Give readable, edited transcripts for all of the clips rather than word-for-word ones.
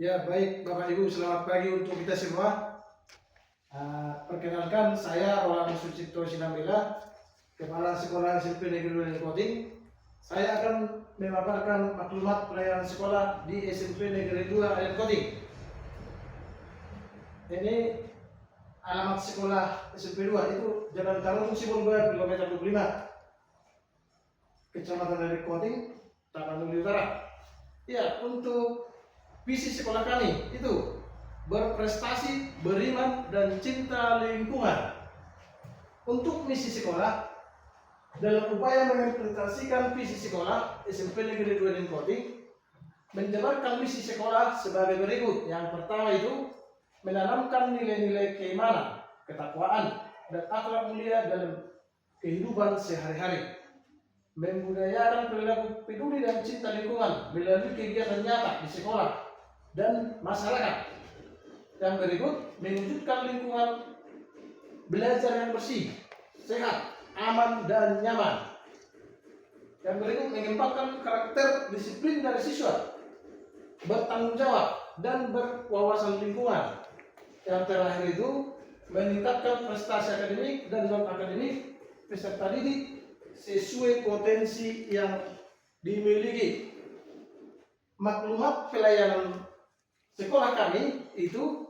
Ya, baik Bapak Ibu, selamat pagi untuk kita semua. Perkenalkan, saya Roland Sucipto Sinambela, Kepala Sekolah SMP Negeri 2 Koting. Saya akan memaparkan maklumat pelayanan sekolah di SMP Negeri 2 Koting. Ini alamat sekolah SMP 2 itu Jalan Tarung Sibolga, kilometer 25, Kecamatan dari Koting, Tapanuli Utara. Ya, untuk visi sekolah kami itu berprestasi, beriman, dan cinta lingkungan. Untuk misi sekolah, dalam upaya mengimplementasikan visi sekolah SMP Negeri 2 Koting, menjalankan misi sekolah sebagai berikut. Yang pertama itu menanamkan nilai-nilai keimanan, ketakwaan, dan akhlak mulia dalam kehidupan sehari-hari, membudayakan perilaku peduli dan cinta lingkungan melalui kegiatan nyata di sekolah dan masyarakat. Yang berikut, mewujudkan lingkungan belajar yang bersih, sehat, aman, dan nyaman. Yang berikut, mengembangkan karakter disiplin dari siswa, bertanggung jawab, dan berwawasan lingkungan. Yang terakhir itu, meningkatkan prestasi akademik dan non-akademik peserta didik sesuai potensi yang dimiliki. Maklumat pelayanan sekolah kami itu,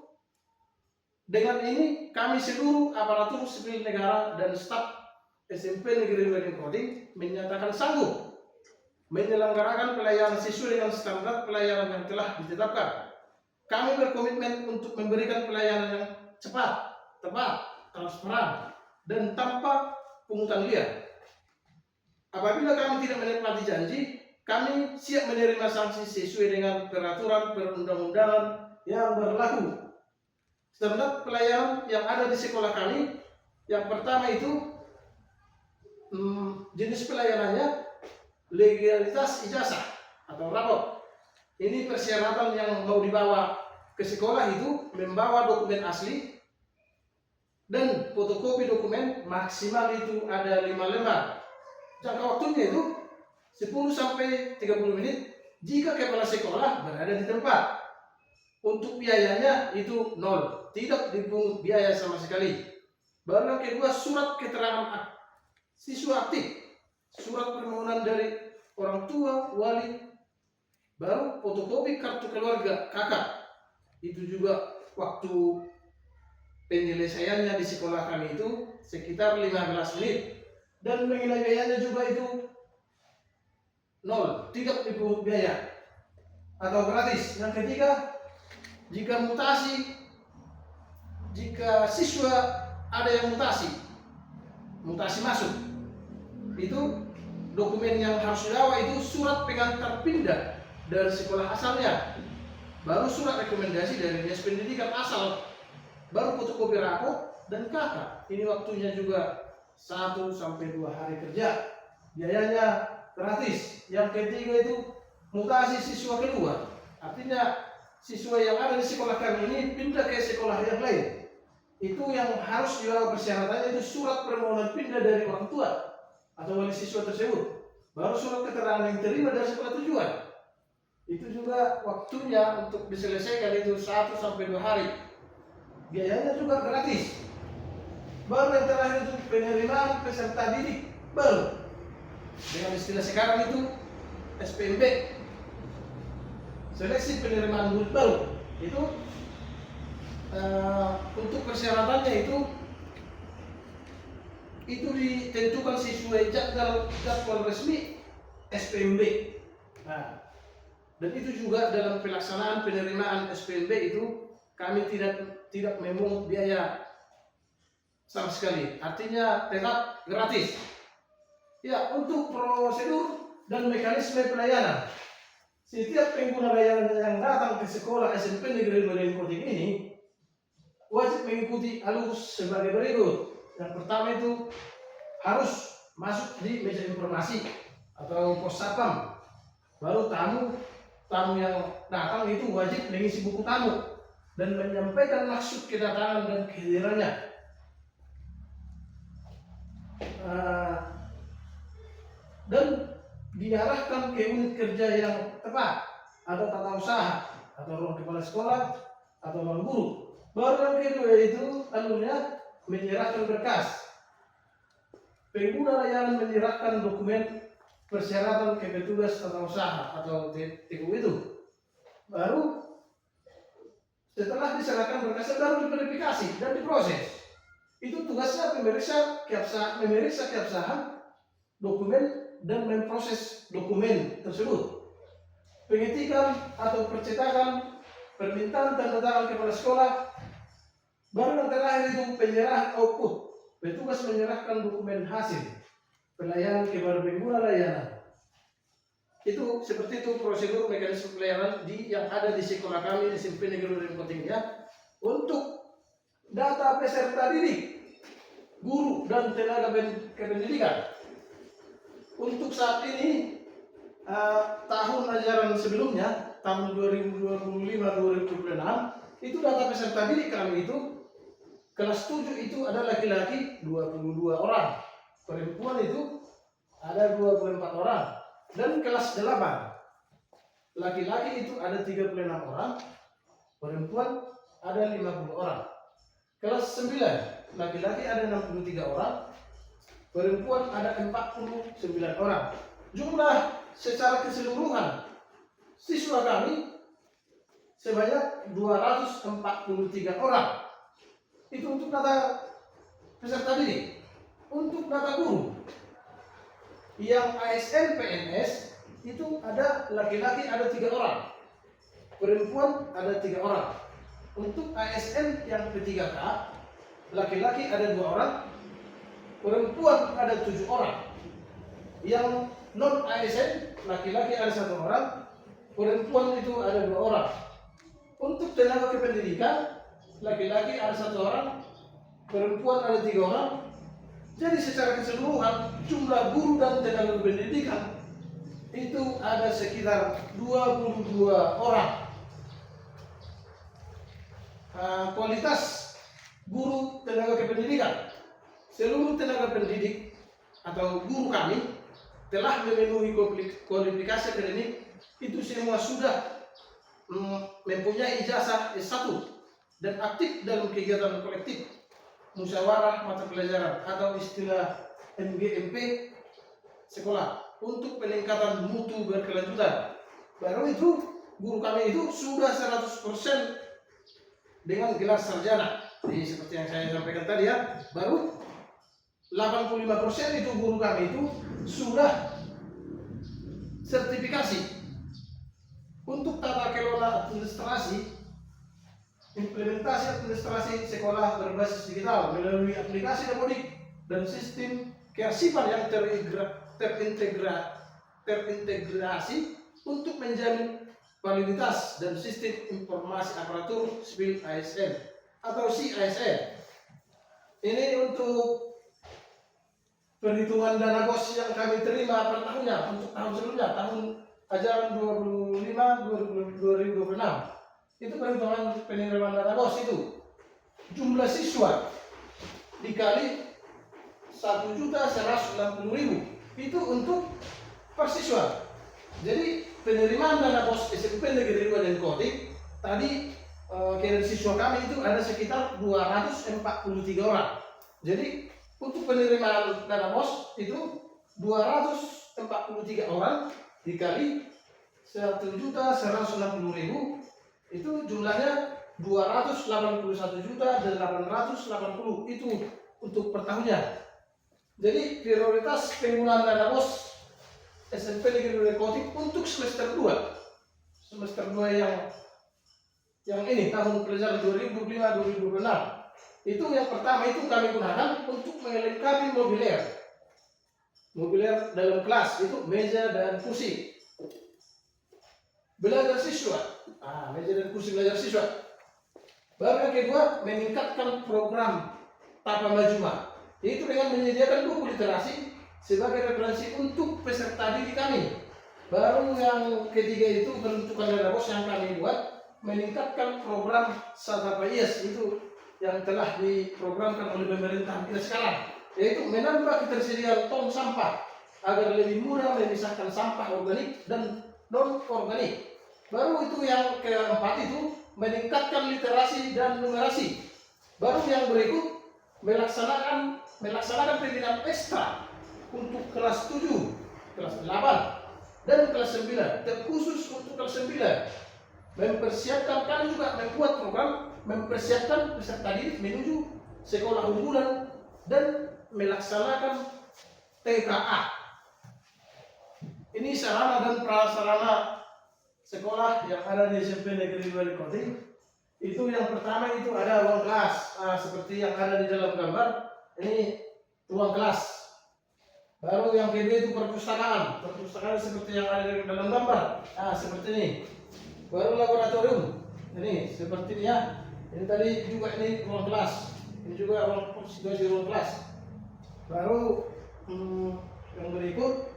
dengan ini kami seluruh aparatur sipil negara dan staf SMP Negeri 2 Koting menyatakan sanggup menyelenggarakan pelayanan sesuai dengan standar pelayanan yang telah ditetapkan. Kami berkomitmen untuk memberikan pelayanan yang cepat, tepat, transparan, dan tanpa pungutan liar. Apabila kami tidak menepati janji, kami siap menerima sanksi sesuai dengan peraturan perundang-undangan yang berlaku. Standar pelayanan yang ada di sekolah kami, yang pertama itu jenis pelayanannya legalitas ijazah atau rapor. Ini persyaratan yang mau dibawa ke sekolah itu membawa dokumen asli dan fotokopi dokumen maksimal itu ada 5 lembar. Jangka waktunya itu 10 sampai 30 menit jika kepala sekolah berada di tempat. Untuk biayanya itu 0, tidak dipungut biaya sama sekali. Baru yang kedua, surat keterangan siswa aktif, surat permohonan dari orang tua, wali, baru fotokopi kartu keluarga kakak. Itu juga waktu penyelesaiannya di sekolah kami itu sekitar 15 menit. Dan mengenai biayanya juga itu 0, tidak dipungut biaya atau gratis. Yang ketiga, jika siswa ada yang mutasi masuk, itu dokumen yang harus dibawa itu surat pengantar pindah dari sekolah asalnya, baru surat rekomendasi dari dinas pendidikan asal, baru fotokopi rapor dan kakak. Ini waktunya juga 1 sampai 2 hari kerja. Biayanya gratis. Yang ketiga itu mutasi siswa kedua, artinya siswa yang ada di sekolah kami ini pindah ke sekolah yang lain. Itu yang harus dibawa persyaratannya itu surat permohonan pindah dari orang tua atau wali siswa tersebut, baru surat keterangan yang terima dari sekolah tujuan. Itu juga waktunya untuk diselesaikan itu 1 sampai 2 hari. Biayanya juga gratis. Baru yang terakhir itu penerimaan peserta didik baru, dengan istilah sekarang itu SPMB, seleksi penerimaan murid baru. Itu untuk persyaratannya itu ditentukan sesuai jadwal resmi SPMB. Nah, dan itu juga dalam pelaksanaan penerimaan SPMB itu kami tidak memungut biaya sama sekali, artinya tetap gratis. Ya, untuk prosedur dan mekanisme pelayanan, setiap pengguna layanan yang datang ke sekolah SMP Negeri 2 Koting ini wajib mengikuti alur sebagai berikut. Yang pertama itu harus masuk di meja informasi atau pos satpam. Baru tamu yang datang itu wajib mengisi buku tamu dan menyampaikan maksud kedatangan dan kehadirannya. Dan diarahkan ke unit kerja yang tepat atau tata usaha atau ruang kepala sekolah atau ruang guru. Baru yang kedua itu alurnya menyerahkan berkas. Pengguna layanan menyerahkan dokumen persyaratan ke petugas atau usaha atau TKU itu. Baru setelah diserahkan berkas baru diverifikasi dan diproses. Itu tugasnya memeriksa keabsahan dokumen dan memproses dokumen tersebut. Pengetikan atau percetakan permintaan tanda tangan kepala sekolah. Baru yang terakhir itu penyerahan output. Petugas menyerahkan dokumen hasil pelayanan kepada pengguna layanan. Itu seperti itu prosedur mekanisme pelayanan yang ada di sekolah kami di SMP Negeri Rimpoting ya. Untuk data peserta didik, guru dan tenaga kependidikan. Untuk saat ini tahun ajaran sebelumnya tahun 2025-2026 itu data peserta didik kami itu kelas 7 itu ada laki-laki 22 orang, perempuan itu ada 24 orang, dan kelas 8 laki-laki itu ada 36 orang, perempuan ada 50 orang. Kelas 9 laki-laki ada 63 orang, perempuan ada 49 orang. Jumlah secara keseluruhan siswa kami sebanyak 243 orang. Itu untuk data peserta didik. Untuk data guru yang ASN PNS itu ada laki-laki ada 3 orang, perempuan ada 3 orang. Untuk ASN yang P3K laki-laki ada 2 orang, perempuan ada 7 orang. Yang non ASN laki-laki ada 1 orang, perempuan itu ada 2 orang. Untuk tenaga kependidikan laki-laki ada 1 orang, perempuan ada 3 orang. Jadi secara keseluruhan jumlah guru dan tenaga pendidikan itu ada sekitar 22 orang. Kualitas guru tenaga kependidikan, seluruh tenaga pendidik atau guru kami telah memenuhi kualifikasi akademik itu semua sudah mempunyai ijazah S1 dan aktif dalam kegiatan kolektif musyawarah mata pelajaran atau istilah MGMP sekolah untuk peningkatan mutu berkelanjutan. Baru itu guru kami itu sudah 100% dengan gelar sarjana. Jadi seperti yang saya sampaikan tadi ya, baru 85% itu guru kami itu sudah sertifikasi. Untuk tata kelola administrasi, implementasi administrasi sekolah berbasis digital melalui aplikasi Dapodik dan sistem kearsipan yang terintegrasi untuk menjamin validitas dan sistem informasi aparatur sipil ASN atau CASN. Ini untuk perhitungan dana BOS yang kami terima per tahunnya untuk tahun sebelumnya, tahun ajaran 2025-2026. Itu perhitungan penerimaan dana BOS itu. Jumlah siswa dikali 1.160.000 itu untuk per siswa. Jadi penerimaan dana BOS SMP Negeri 2 Dengkotik tadi kiran siswa kami itu ada sekitar 243 orang. Jadi untuk penerimaan dana BOS itu 243 orang dikali 1.160.000 itu jumlahnya 281.880 itu untuk per tahunnya. Jadi prioritas penggunaan dana BOS SMP Negeri Dengkotik untuk semester 2 yang ini tahun pelajaran 2025-2026 itu yang pertama itu kami gunakan untuk melengkapi mobilier dalam kelas itu meja dan kursi belajar siswa, meja dan kursi belajar siswa. Baru yang kedua meningkatkan program Tapa Majuma, yaitu dengan menyediakan buku literasi sebagai referensi untuk peserta didik kami. Baru yang ketiga itu penentukan dana BOS yang kami buat meningkatkan program Sadapa IAS itu yang telah diprogramkan oleh pemerintah kita sekarang, yaitu menambah ketersediaan tong sampah agar lebih mudah memisahkan sampah organik dan non organik. Baru itu yang keempat itu meningkatkan literasi dan numerasi. Baru yang berikut melaksanakan pembinaan ekstra untuk kelas 7, kelas 8, dan kelas 9, terkhusus untuk kelas 9. Mempersiapkan, kami juga membuat program mempersiapkan peserta didik menuju sekolah unggulan dan melaksanakan TKA. Ini sarana dan prasarana sekolah yang ada di SMP Negeri 2 Koting. Itu yang pertama itu ada ruang kelas, seperti yang ada di dalam gambar. Ini ruang kelas. Baru yang kedua itu perpustakaan seperti yang ada di dalam gambar, seperti ini. Baru laboratorium, ini seperti ini ya. Ini tadi juga ini ruang kelas, ini juga situasi ruang kelas. Baru yang berikut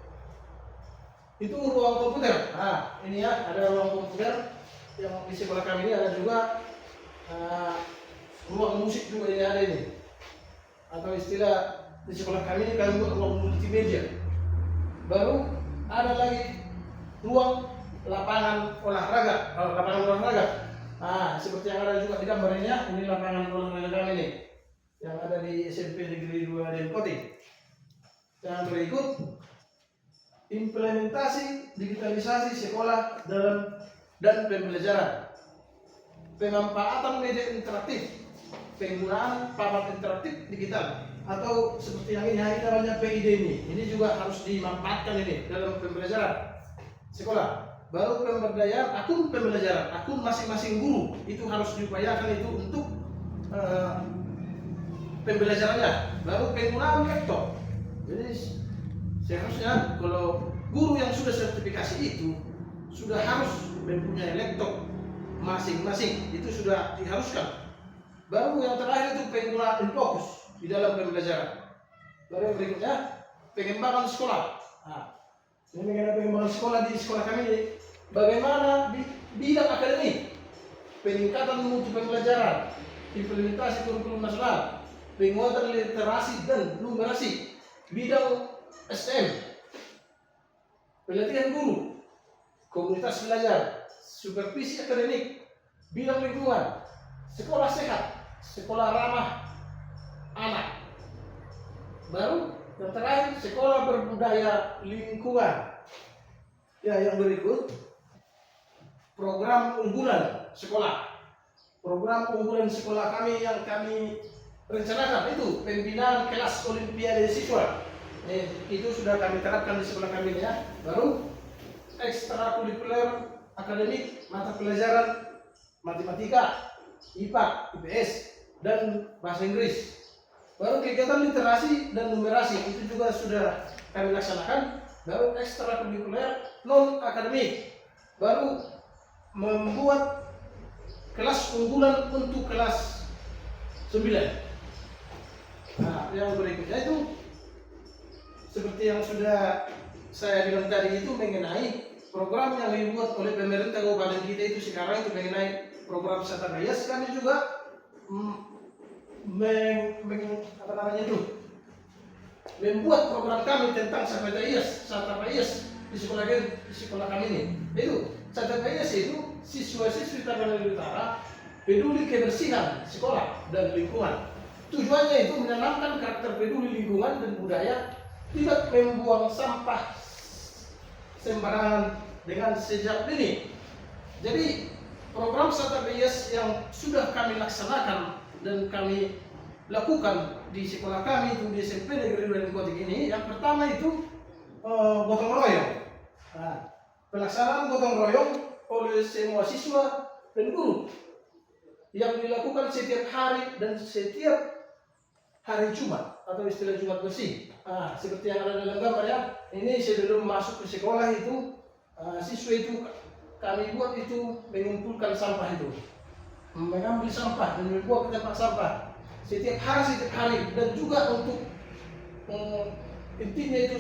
itu ruang komputer. Ini ya, ada ruang komputer yang di sekolah kami ini ada juga ruang musik juga ini ada ini. Atau istilah di sekolah kami ini kami buat ruang multimedia. Baru ada lagi ruang lapangan olahraga. Seperti yang ada juga di gambarnya, ini lapangan olahraga kami ini yang ada di SMP Negeri 2 Denpoti. Yang berikut implementasi digitalisasi sekolah dan pembelajaran, pemanfaatan media interaktif, penggunaan papan interaktif digital atau seperti yang ini namanya PID ini juga harus dimanfaatkan ini dalam pembelajaran sekolah. Baru pemberdayaan akun pembelajaran, akun masing-masing guru itu harus diupayakan itu untuk pembelajarannya. Baru penggunaan laptop. Jadi seharusnya kalau guru yang sudah sertifikasi itu sudah harus mempunyai laptop masing-masing, itu sudah diharuskan. Baru yang terakhir itu penggunaan Infocus di dalam pembelajaran. Baru yang berikutnya pengembangan sekolah. Ini mengenai pengembangan sekolah di sekolah kami ini, bagaimana bidang akademik, peningkatan mutu pembelajaran, implementasi kurikulum nasional, penguatan literasi dan numerasi, bidang STM, pelatihan guru, komunitas belajar, supervisi akademik, bidang lingkungan, sekolah sehat, sekolah ramah anak. Baru yang terakhir sekolah berbudaya lingkungan. Ya, yang berikut program unggulan sekolah. Program unggulan sekolah kami yang kami rencanakan itu pembinaan kelas olimpiade siswa. Itu sudah kami terapkan di sekolah kami ya. Baru ekstrakurikuler akademik, mata pelajaran matematika, IPA, IPS, dan bahasa Inggris. Baru kegiatan literasi dan numerasi itu juga sudah kami laksanakan. Baru ekstrakurikuler non akademik. Baru membuat kelas unggulan untuk kelas 9. Yang berikutnya itu seperti yang sudah saya bilang tadi itu mengenai program yang dibuat oleh pemerintah kabupaten kita itu sekarang itu mengenai program Sata Bias. Kami juga membuat program kami tentang Sata Bias di sekolah kami ini. Itu Sata Bias itu siswa-siswi Tapanuli Utara peduli kebersihan sekolah dan lingkungan. Tujuannya itu menanamkan karakter peduli lingkungan dan budaya, tidak membuang sampah sembarangan dengan sejak dini. Jadi program Sata Bias yang sudah kami laksanakan dan kami lakukan di sekolah kami itu di SMP Negeri 2 Denpoti ini, yang pertama itu gotong royong. Pelaksanaan gotong royong oleh semua siswa dan guru yang dilakukan setiap hari dan setiap hari Jumat atau istilah Jumat bersih. Seperti yang ada dalam gambar ya. Ini sebelum masuk ke sekolah itu siswa itu kami buat itu mengumpulkan sampah itu, mengambil sampah dan membuat ke tempat sampah setiap hari dan juga untuk intinya itu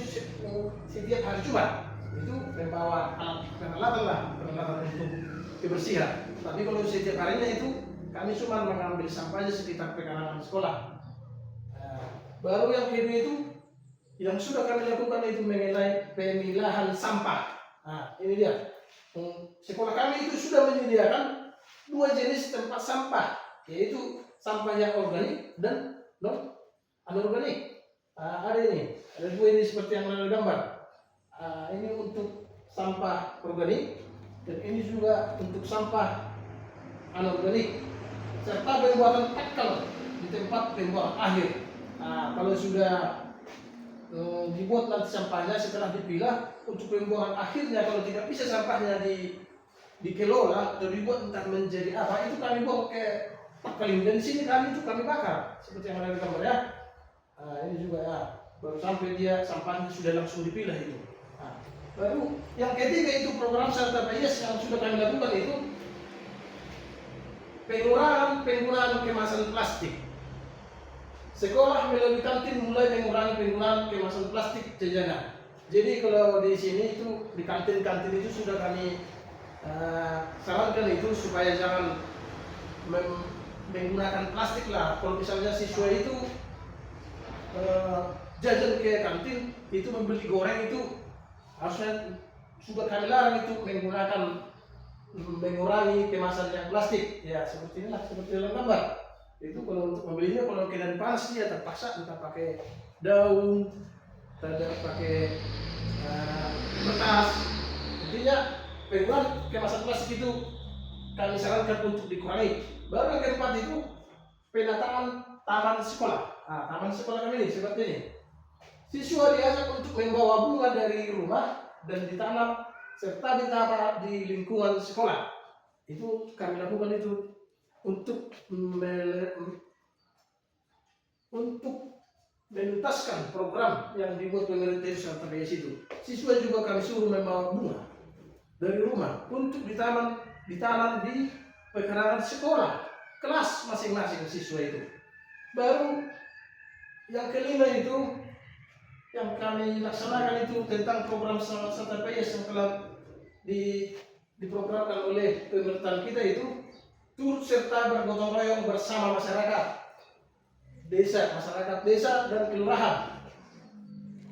setiap hari Jumat itu membawa peralatan untuk kebersihan. Tapi kalau setiap harinya itu kami cuma mengambil sampahnya sekitar pekarangan sekolah. Baru yang kedua itu yang sudah kami lakukan itu mengenai pemilahan sampah. Ini dia sekolah kami itu sudah menyediakan dua jenis tempat sampah, yaitu sampah yang organik dan non anorganik. Ada ini, ada dua ini seperti yang ada gambar. Ini untuk sampah organik dan ini juga untuk sampah anorganik, serta pembuatan takal di tempat pembuangan akhir. Kalau sudah dibuat nanti sampahnya setelah dipilah untuk pembuangan akhirnya, kalau tidak bisa sampahnya dikelola atau dibuat entah menjadi apa, itu kami buang ke takal, dan di sini kami itu kami bakar seperti yang ada di gambar ya. Ini juga ya, baru sampai dia sampahnya sudah langsung dipilah itu. Baru yang ketiga itu program Serta PIS yang sudah kami lakukan itu pengurangan penggunaan kemasan plastik. Sekolah melalui kantin mulai mengurangi penggunaan kemasan plastik jajanan. Jadi kalau di sini itu di kantin-kantin itu sudah kami sarankan itu supaya jangan menggunakan plastik lah. Kalau misalnya siswa itu jajan ke kantin itu membeli goreng itu harusnya sudah kami larang itu mengurangi kemasan yang plastik ya, seperti inilah, seperti dalam gambar itu. Kalau untuk membelinya, kalau keadaan panas dia terpaksa entah pakai daun, tidak pakai kertas. Intinya penggunaan kemasan plastik itu kami sarankan untuk dikurangi. Baru yang keempat itu penataan taman sekolah. Taman sekolah kami ini seperti ini. Siswa diajak untuk membawa bunga dari rumah dan ditanam serta ditata di lingkungan sekolah. Itu kami lakukan itu untuk menuntaskan program yang dibuat pemerintah Serta PIS itu. Siswa juga kami suruh membawa bunga dari rumah untuk ditanam di pekarangan sekolah kelas masing-masing siswa itu. Baru yang kelima itu yang kami laksanakan itu tentang program Serta PIS yang telah diprogramkan oleh pemerintahan kita itu turut serta bergotong royong bersama masyarakat desa dan kelurahan.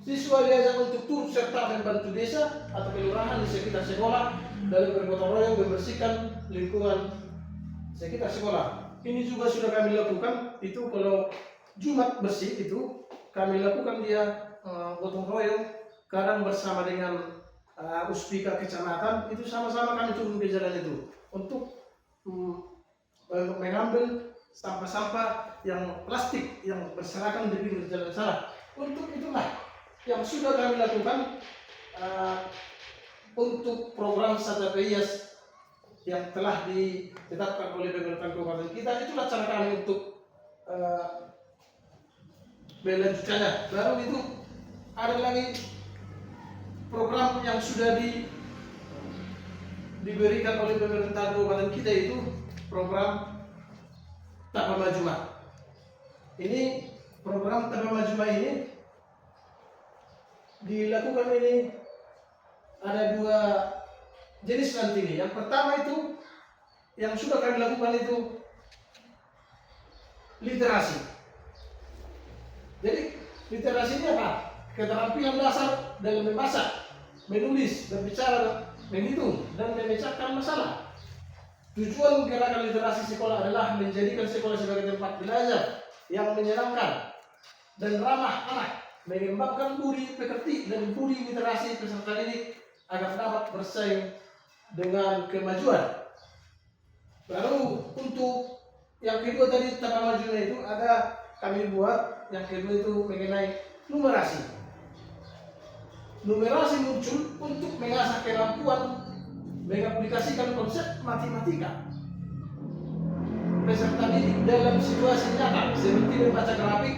Siswa diajak untuk turut serta membantu desa atau kelurahan di sekitar sekolah dalam bergotong royong membersihkan lingkungan sekitar sekolah. Ini juga sudah kami lakukan itu. Kalau Jumat bersih itu kami lakukan dia gotong royong, kadang bersama dengan Uspika kecamatan itu sama-sama kami turun ke jalan itu untuk mengambil sampah-sampah yang plastik yang berserakan di pinggir jalan sana. Untuk itulah yang sudah kami lakukan untuk program Serta PIS yang telah ditetapkan oleh pemerintah kabupaten kita. Itulah cara kami untuk melanjutkannya. Baru itu ada lagi program yang sudah diberikan oleh pemerintah kabupaten kita, itu program Tapama Juma. Ini program Tapama Juma ini dilakukan ini ada dua jenis nanti ini. Yang pertama itu yang sudah kami lakukan itu literasi. Jadi literasi ini apa? Keterampilan dasar dalam membaca, menulis, berbicara, menghitung, dan memecahkan masalah. Tujuan gerakan literasi sekolah adalah menjadikan sekolah sebagai tempat belajar yang menyenangkan dan ramah anak, mengembangkan budi pekerti dan budi literasi peserta didik agar dapat bersaing dengan kemajuan. Baru untuk yang kedua tadi Tapama Juma itu ada kami buat yang kedua itu mengenai numerasi. Numerasi muncul untuk mengasah kemampuan mengaplikasikan konsep matematika peserta didik dalam situasi nyata seperti membaca grafik,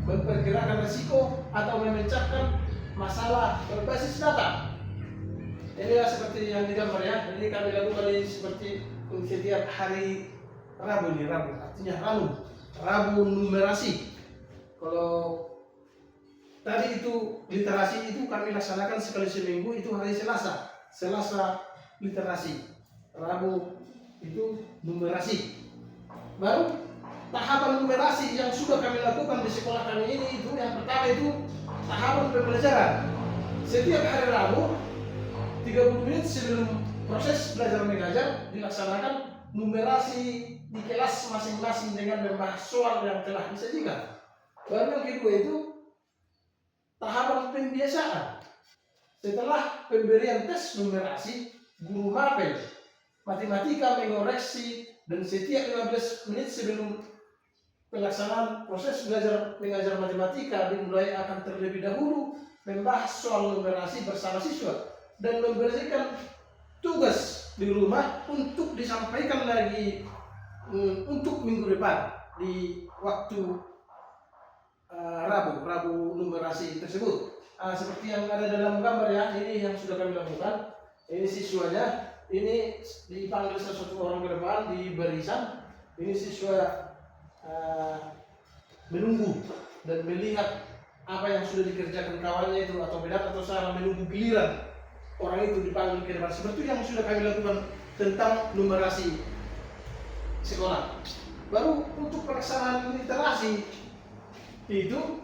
memperkirakan risiko, atau memecahkan masalah berbasis data. Inilah seperti yang digambar ya. Jadi kami lakukan ini seperti setiap hari Rabu ini, artinya Rabu numerasi. Kalau tadi itu literasi itu kami laksanakan sekali seminggu, itu hari Selasa literasi, Rabu itu numerasi. Baru tahapan numerasi yang sudah kami lakukan di sekolah kami ini itu yang pertama itu tahapan pembelajaran. Setiap hari Rabu 30 menit sebelum proses belajar mengajar dilaksanakan numerasi di kelas masing-masing dengan membahas soal yang telah disajikan. Baru yang kedua itu tahapan pembiasaan. Setelah pemberian tes numerasi, guru mapel matematika mengoreksi dan setiap 15 menit sebelum pelaksanaan proses belajar mengajar matematika dimulai akan terlebih dahulu membahas soal numerasi bersama siswa dan memberikan tugas di rumah untuk disampaikan lagi untuk minggu depan di waktu Rabu numerasi tersebut. Seperti yang ada dalam gambar ya, ini yang sudah kami lakukan. Ini siswanya, ini dipanggil sesuatu orang ke depan di barisan. Ini siswa menunggu dan melihat apa yang sudah dikerjakan kawannya itu atau benar atau salah, menunggu giliran orang itu dipanggil ke depan. Seperti yang sudah kami lakukan tentang numerasi sekolah. Baru untuk pelaksanaan literasi itu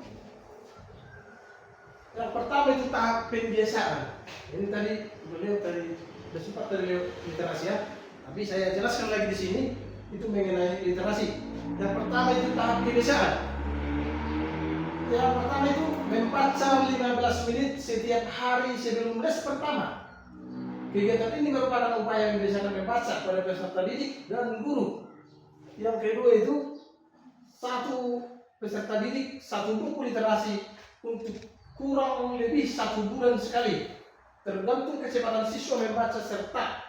yang pertama itu tahap pembiasaan. Ini tadi beliau sudah sempat dari literasi ya, tapi saya jelaskan lagi di sini itu mengenai literasi. Yang pertama itu tahap kebiasaan. Yang pertama itu membaca 15 menit setiap hari sebelum les pertama. Kegiatan ini merupakan upaya membiasakan membaca pada peserta didik dan guru. Yang kedua itu satu peserta didik satu buku literasi untuk kurang lebih 1 bulan sekali, tergantung kecepatan siswa membaca serta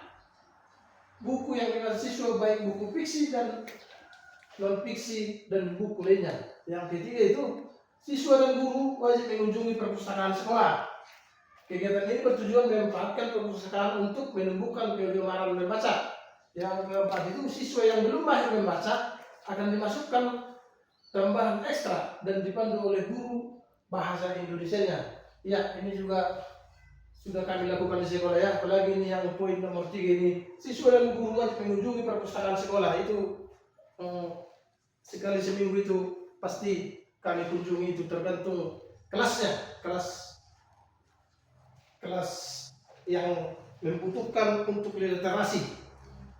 buku yang dibaca siswa baik buku fiksi dan non fiksi dan buku lainnya. Yang ketiga itu siswa dan guru wajib mengunjungi perpustakaan sekolah. Kegiatan ini bertujuan memanfaatkan perpustakaan untuk menumbuhkan kegemaran membaca. Yang keempat itu siswa yang belum mahir membaca akan dimasukkan tambahan ekstra dan dipandu oleh guru bahasa Indonesianya. Ya, ini juga sudah kami lakukan di sekolah ya. Apalagi ini yang poin nomor 3 ini, siswa dan guru wajib mengunjungi perpustakaan sekolah. Itu sekali seminggu itu pasti kami kunjungi, itu tergantung kelasnya, kelas yang membutuhkan untuk literasi,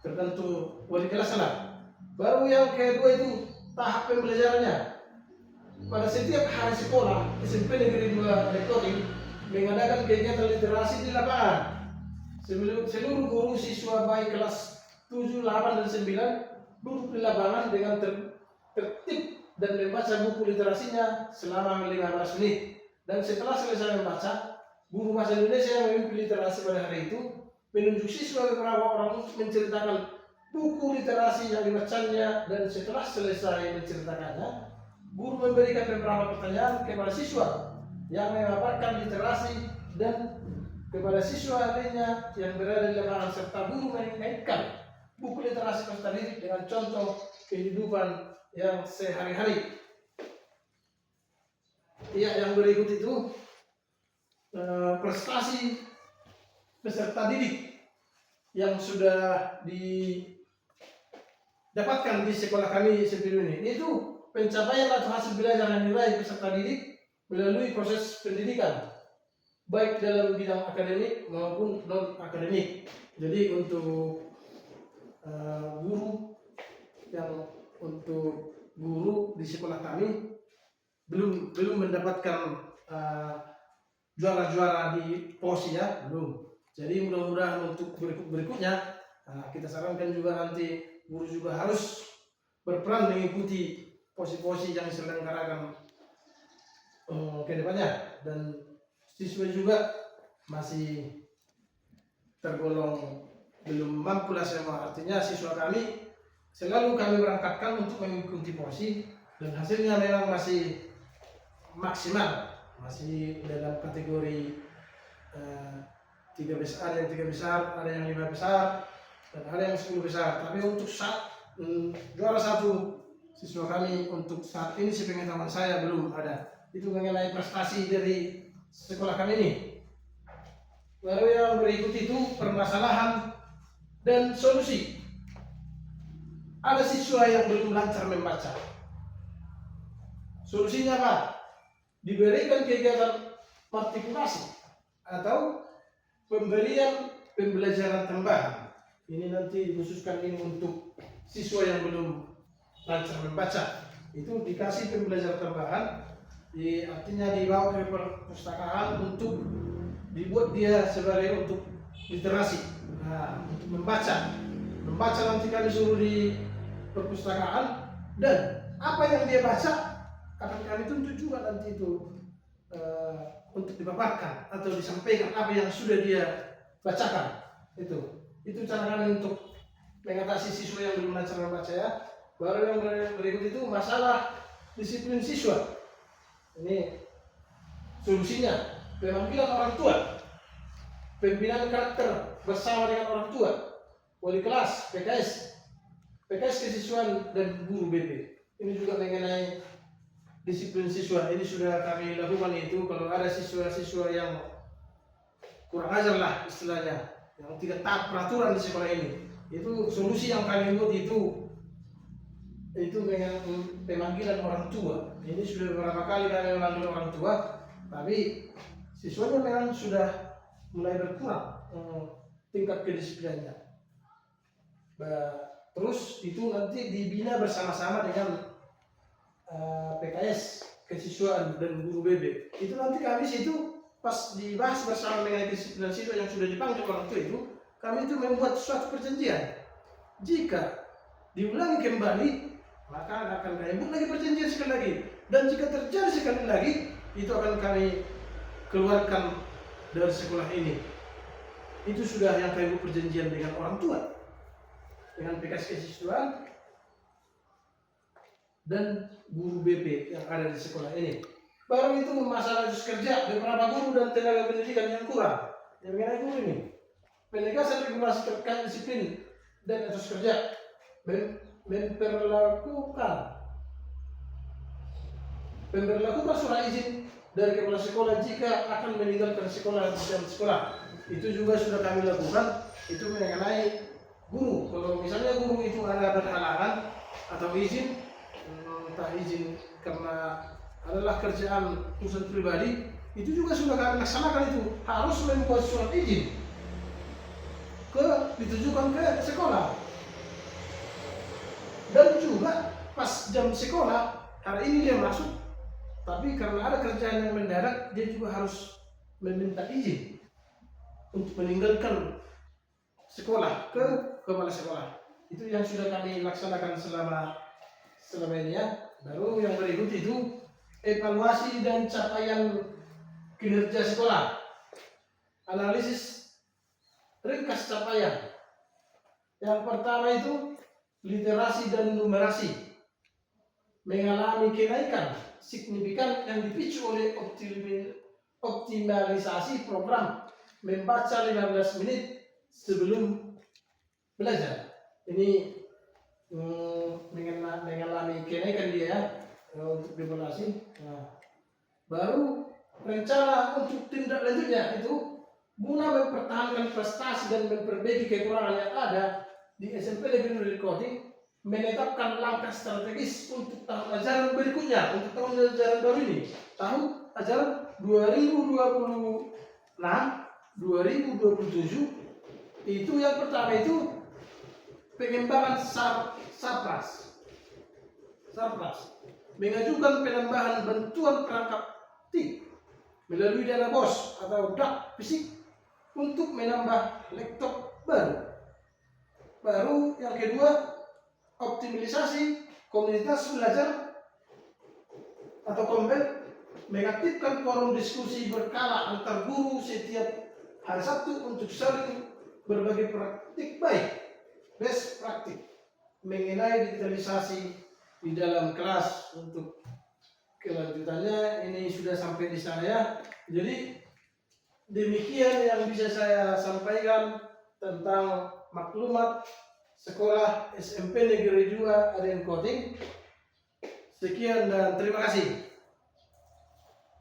tergantung wali kelas lah. Baru yang kedua itu tahap pembelajarannya. Pada setiap hari sekolah SMP Negeri 2 Lekori mengadakan kegiatan literasi di lapangan. Seluruh guru siswa baik kelas 7, 8, dan 9 duduk di lapangan dengan tertib dan membaca buku literasinya selama 15 menit. Dan setelah selesai membaca, guru bahasa Indonesia yang memimpin literasi pada hari itu menunjuk siswa beberapa orang untuk menceritakan buku literasi yang dibacanya, dan setelah selesai menceritakannya, guru memberikan beberapa pertanyaan kepada siswa yang memaparkan literasi dan kepada siswa lainnya yang berada di lapangan, serta guru mengaitkan buku literasi peserta didik dengan contoh kehidupan yang sehari-hari. Ya, yang berikut itu prestasi peserta didik yang sudah didapatkan di sekolah kami sebelum ini. Itu pencapaian atau hasil belajar yang diraih peserta didik melalui proses pendidikan, baik dalam bidang akademik maupun non akademik. Jadi untuk guru di sekolah kami belum mendapatkan juara-juara di POSI ya, belum. Jadi mudah-mudahan untuk berikutnya kita sarankan juga nanti guru juga harus berperan mengikuti POSI-POSI yang diselenggarakan ke depannya, dan siswa juga masih tergolong belum mampu lah semua. Artinya siswa kami selalu kami berangkatkan untuk mengikuti POSI dan hasilnya memang masih maksimal, masih dalam kategori 3 besar, ada yang 3 besar, ada yang 5 besar, dan ada yang 10 besar. Tapi untuk juara 1 siswa kami untuk saat ini sepengetahuan saya belum ada. Itu mengenai prestasi dari sekolah kami ini. Lalu yang berikut itu permasalahan dan solusi. Ada siswa yang belum lancar membaca. Solusinya apa? Diberikan kegiatan artikulasi atau pemberian pembelajaran tambahan. Ini nanti dikhususkan ini untuk siswa yang belum lancar membaca. Itu dikasih pembelajaran tambahan, artinya dibawa ke perpustakaan untuk dibuat dia sebagai untuk literasi. Nah, untuk membaca nanti kami suruh di perpustakaan, dan apa yang dia baca akan kami tuntut juga nanti itu untuk dipaparkan atau disampaikan apa yang sudah dia bacakan. Itu cara kami untuk mengatasi siswa yang belum lancar membaca ya. Baru yang berikut itu masalah disiplin siswa. Ini solusinya pemanggilan orang tua, pembinaan karakter bersama dengan orang tua, wali kelas, PKS kesiswaan dan guru BP. Ini juga mengenai disiplin siswa. Ini sudah kami lakukan itu. Kalau ada siswa-siswa yang kurang ajar lah istilahnya, yang tidak taat peraturan di sekolah ini, itu solusi yang kami buat itu dengan pemanggilan orang tua. Ini sudah beberapa kali kami memanggil orang tua, tapi siswanya memang sudah mulai berkurang tingkat kedisiplinannya. Terus itu nanti dibina bersama-sama dengan PKS kesiswaan dan guru BB. Itu nanti kami situ pas dibahas bersama dengan disiplin siswa yang sudah dipanggil orang tua itu, kami itu membuat suatu perjanjian. Jika diulangi kembali, maka akan kami buat lagi perjanjian sekali lagi. Dan jika terjadi sekali lagi, itu akan kami keluarkan dari sekolah ini. Itu sudah yang kami buat perjanjian dengan orang tua, dengan PKS kesiswaan dan guru BP yang ada di sekolah ini. Baru itu masalah etos kerja, beberapa guru dan tenaga pendidikan yang kurang. Yang mengenai guru ini, penegasan regulasi terkait disiplin dan etos kerja, memperlakukan surat izin dari kepala sekolah jika akan meninggalkan sekolah di jam sekolah. Itu juga sudah kami lakukan. Itu mengenai guru. Kalau misalnya guru itu ada berhalangan atau izin, entah izin karena adalah kerjaan urusan pribadi, itu juga sudah kami laksanakan. Itu harus membuat surat izin ditujukan ke sekolah. Dan juga pas jam sekolah, hari ini dia masuk, tapi karena ada kerjaan yang mendadak, dia juga harus meminta izin untuk meninggalkan sekolah ke kepala sekolah. Itu yang sudah kami laksanakan selama ini ya. Baru yang berikut itu evaluasi dan capaian kinerja sekolah. Analisis ringkas capaian. Yang pertama itu literasi dan numerasi mengalami kenaikan signifikan yang dipicu oleh optimalisasi program membaca 15 menit sebelum belajar. Ini mengalami kenaikan dia untuk evaluasi. Nah, baru rencana untuk tindak lanjutnya itu guna mempertahankan prestasi dan memperbaiki kekurangan yang ada di SMP Negeri Nurul Kodim, menetapkan langkah strategis untuk tahun ajaran berikutnya, untuk tahun ajaran baru ini, tahun ajaran 2026-2027. Itu yang pertama itu pengembangan Sarpras, mengajukan penambahan bantuan perangkat TIK melalui dana BOS atau DAK fisik untuk menambah laptop baru. Yang kedua, optimalisasi komunitas belajar atau Kombel, mengaktifkan forum diskusi berkala antar guru setiap hari Sabtu untuk saling berbagi praktik baik, best praktik mengenai digitalisasi di dalam kelas. Untuk kelanjutannya ini sudah sampai di sana ya. Jadi demikian yang bisa saya sampaikan tentang maklumat sekolah SMP Negeri 2 Aden Koting. Sekian dan terima kasih.